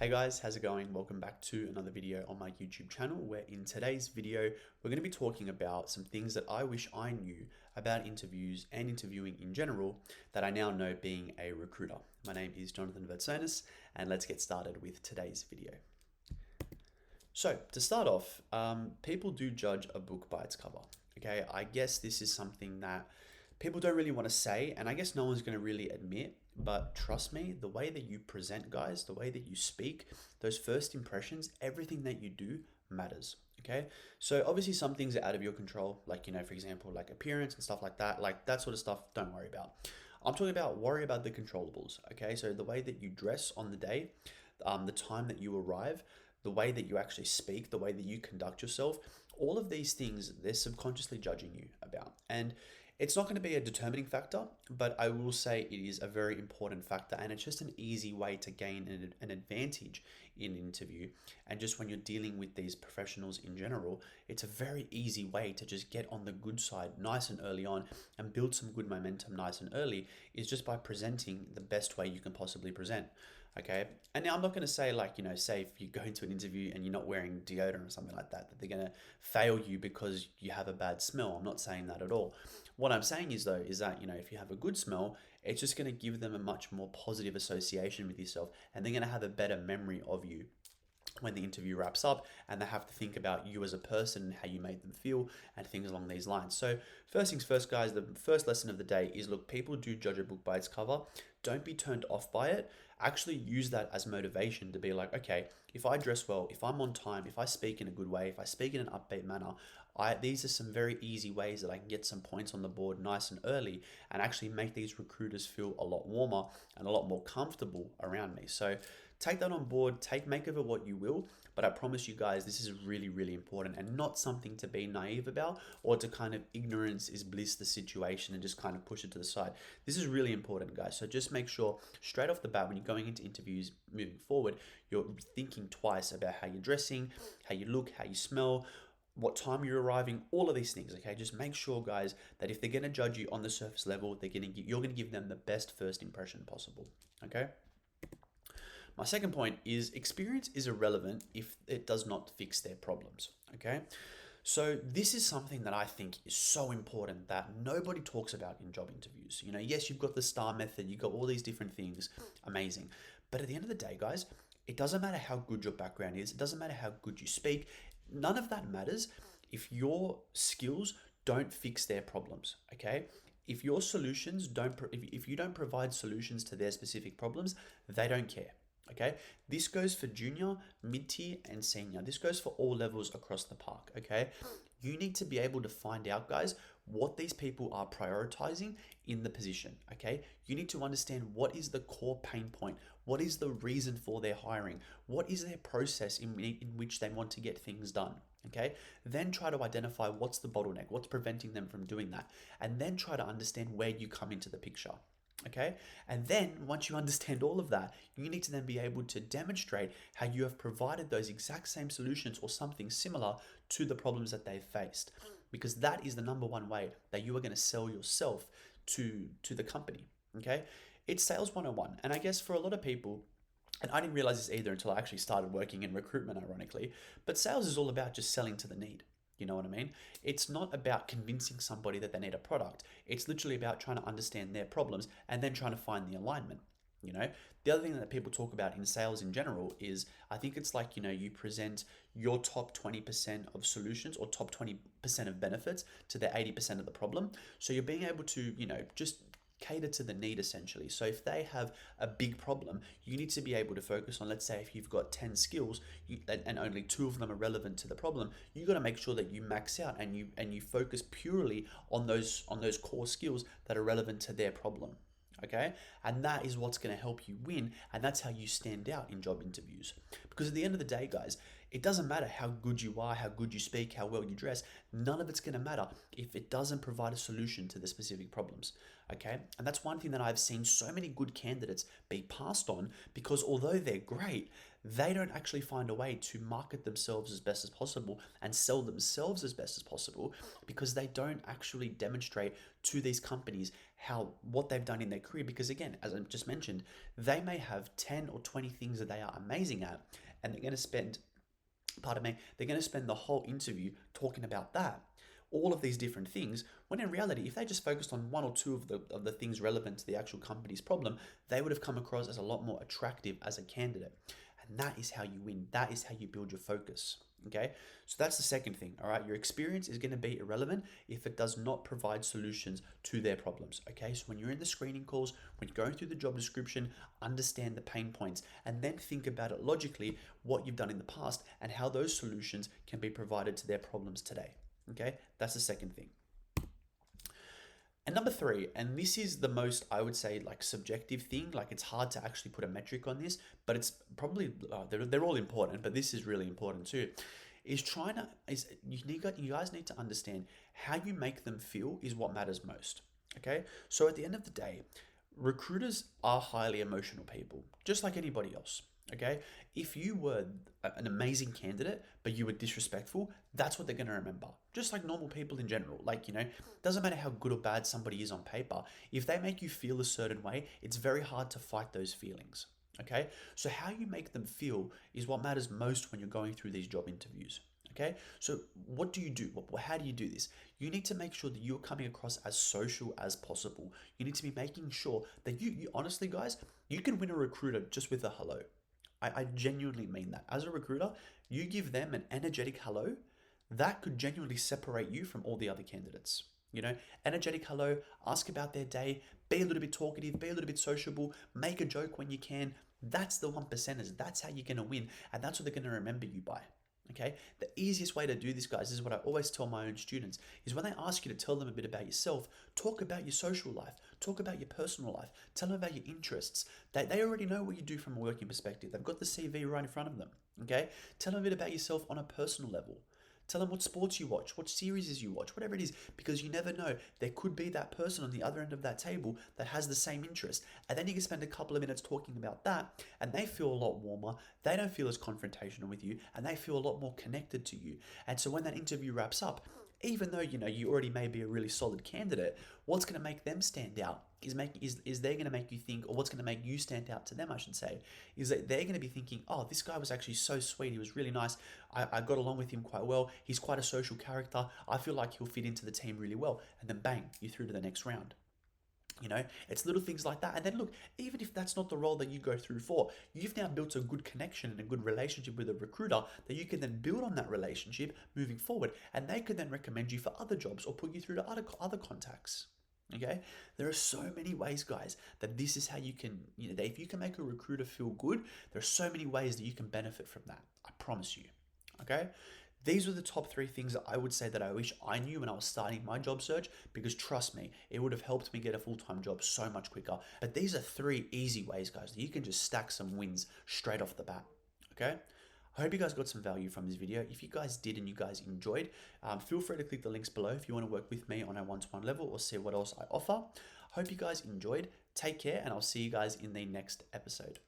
Hey guys, how's it going? Welcome back to another video on my YouTube channel where in today's video, we're going to be talking about some things that I wish I knew about interviews and interviewing in general that I now know being a recruiter. My name is Jonathan Vertsonis and let's get started with today's video. So to start off, people do judge a book by its cover. Okay, I guess this is something that people don't really want to say, and I guess no one's going to really admit. But trust me, the way that you present, guys, the way that you speak, those first impressions, everything that you do matters. Okay, so obviously some things are out of your control, like for example, like appearance and stuff like that sort of stuff. Don't worry about. I'm talking about worry about the controllables. Okay, so the way that you dress on the day, the time that you arrive, the way that you actually speak, the way that you conduct yourself, all of these things they're subconsciously judging you about. And it's not going to be a determining factor, but I will say it is a very important factor, and it's just an easy way to gain an advantage in an interview. And just when you're dealing with these professionals in general, it's a very easy way to just get on the good side nice and early on and build some good momentum nice and early, is just by presenting the best way you can possibly present. Okay. And now I'm not going to say say if you go into an interview and you're not wearing deodorant or something like that, that they're going to fail you because you have a bad smell. I'm not saying that at all. What I'm saying is though, is that, if you have a good smell, it's just going to give them a much more positive association with yourself, and they're going to have a better memory of you when the interview wraps up, and they have to think about you as a person and how you made them feel and things along these lines. So first things first, guys, the first lesson of the day is, look, people do judge a book by its cover. Don't be turned off by it. Actually use that as motivation to be like, okay, if I dress well, if I'm on time, if I speak in a good way, if I speak in an upbeat manner, these are some very easy ways that I can get some points on the board nice and early and actually make these recruiters feel a lot warmer and a lot more comfortable around me. So take that on board, make of it what you will, but I promise you guys, this is really, really important and not something to be naive about or to kind of ignorance is bliss the situation and just kind of push it to the side. This is really important, guys. So just make sure straight off the bat when you're going into interviews moving forward, you're thinking twice about how you're dressing, how you look, how you smell, what time you're arriving, all of these things. Okay, just make sure, guys, that if they're going to judge you on the surface level, you're going to give them the best first impression possible. Okay. My second point is experience is irrelevant if it does not fix their problems. Okay. So this is something that I think is so important that nobody talks about in job interviews. Yes, you've got the STAR method, you've got all these different things, amazing. But at the end of the day, guys, it doesn't matter how good your background is. It doesn't matter how good you speak. None of that matters if your skills don't fix their problems. Okay. If your solutions if you don't provide solutions to their specific problems, they don't care. Okay, this goes for junior, mid-tier, and senior. This goes for all levels across the park. Okay, you need to be able to find out, guys, what these people are prioritizing in the position. Okay, you need to understand what is the core pain point, what is the reason for their hiring, what is their process in which they want to get things done. Okay, then try to identify what's the bottleneck, what's preventing them from doing that, and then try to understand where you come into the picture. Okay, and then once you understand all of that, you need to then be able to demonstrate how you have provided those exact same solutions or something similar to the problems that they've faced, because that is the number one way that you are going to sell yourself to the company. Okay, it's sales 101, and I guess for a lot of people, and I didn't realize this either until I actually started working in recruitment, ironically, but sales is all about just selling to the need. You know what I mean? It's not about convincing somebody that they need a product. It's literally about trying to understand their problems and then trying to find the alignment. The other thing that people talk about in sales in general is, I think it's like, you present your top 20% of solutions or top 20% of benefits to the 80% of the problem. So you're being able to, just cater to the need essentially. So if they have a big problem, you need to be able to focus on, let's say if you've got 10 skills and only 2 of them are relevant to the problem, you got to make sure that you max out and you focus purely on those core skills that are relevant to their problem. Okay, and that is what's going to help you win, and that's how you stand out in job interviews. Because at the end of the day, guys, it doesn't matter how good you are, how good you speak, how well you dress. None of it's going to matter if it doesn't provide a solution to the specific problems. Okay, and that's one thing that I've seen so many good candidates be passed on, because although they're great, they don't actually find a way to market themselves as best as possible and sell themselves as best as possible because they don't actually demonstrate to these companies what they've done in their career. Because again, as I just mentioned, they may have 10 or 20 things that they are amazing at, and they're going to spend, pardon me, they're going to spend the whole interview talking about that, all of these different things, when in reality, if they just focused on one or two of the things relevant to the actual company's problem, they would have come across as a lot more attractive as a candidate. And that is how you win. That is how you build your focus. Okay, so that's the second thing. All right, your experience is going to be irrelevant if it does not provide solutions to their problems. Okay, so when you're in the screening calls, when you're going through the job description, understand the pain points and then think about it logically, what you've done in the past and how those solutions can be provided to their problems today. Okay, that's the second thing. And number three, and this is the most, I would say, like subjective thing, like it's hard to actually put a metric on this, but it's probably, they're all important, but this is really important too, is you guys need to understand how you make them feel is what matters most. Okay, so at the end of the day, recruiters are highly emotional people, just like anybody else. Okay, if you were an amazing candidate but you were disrespectful, that's what they're going to remember. Just like normal people in general, like, doesn't matter how good or bad somebody is on paper, if they make you feel a certain way, it's very hard to fight those feelings. Okay, so how you make them feel is what matters most when you're going through these job interviews. Okay, so what do you do? How do you do this? You need to make sure that you're coming across as social as possible. You need to be making sure that you honestly, guys, you can win a recruiter just with a hello. I genuinely mean that. As a recruiter, you give them an energetic hello, that could genuinely separate you from all the other candidates. Energetic hello, ask about their day, be a little bit talkative, be a little bit sociable, make a joke when you can. That's the 1%ers. That's how you're going to win. And that's what they're going to remember you by. Okay, the easiest way to do this, guys, is what I always tell my own students, is when they ask you to tell them a bit about yourself, talk about your social life, talk about your personal life, tell them about your interests. They already know what you do from a working perspective. They've got the CV right in front of them. Okay, tell them a bit about yourself on a personal level. Tell them what sports you watch, what series you watch, whatever it is, because you never know. There could be that person on the other end of that table that has the same interest. And then you can spend a couple of minutes talking about that, and they feel a lot warmer. They don't feel as confrontational with you, and they feel a lot more connected to you. And so when that interview wraps up, even though you already may be a really solid candidate, what's going to make them stand out is they're going to make you think, or what's going to make you stand out to them, I should say, is that they're going to be thinking, oh, this guy was actually so sweet. He was really nice. I got along with him quite well. He's quite a social character. I feel like he'll fit into the team really well. And then bang, you're through to the next round. It's little things like that. And then look, even if that's not the role that you go through for, you've now built a good connection and a good relationship with a recruiter that you can then build on that relationship moving forward. And they could then recommend you for other jobs or put you through to other contacts. Okay, there are so many ways, guys, that this is how you can, that if you can make a recruiter feel good, there are so many ways that you can benefit from that. I promise you. Okay. These were the top 3 things that I would say that I wish I knew when I was starting my job search, because trust me, it would have helped me get a full-time job so much quicker. But these are 3 easy ways, guys, that you can just stack some wins straight off the bat. Okay. I hope you guys got some value from this video. If you guys did and you guys enjoyed, feel free to click the links below if you want to work with me on a one-to-one level or see what else I offer. Hope you guys enjoyed. Take care, and I'll see you guys in the next episode.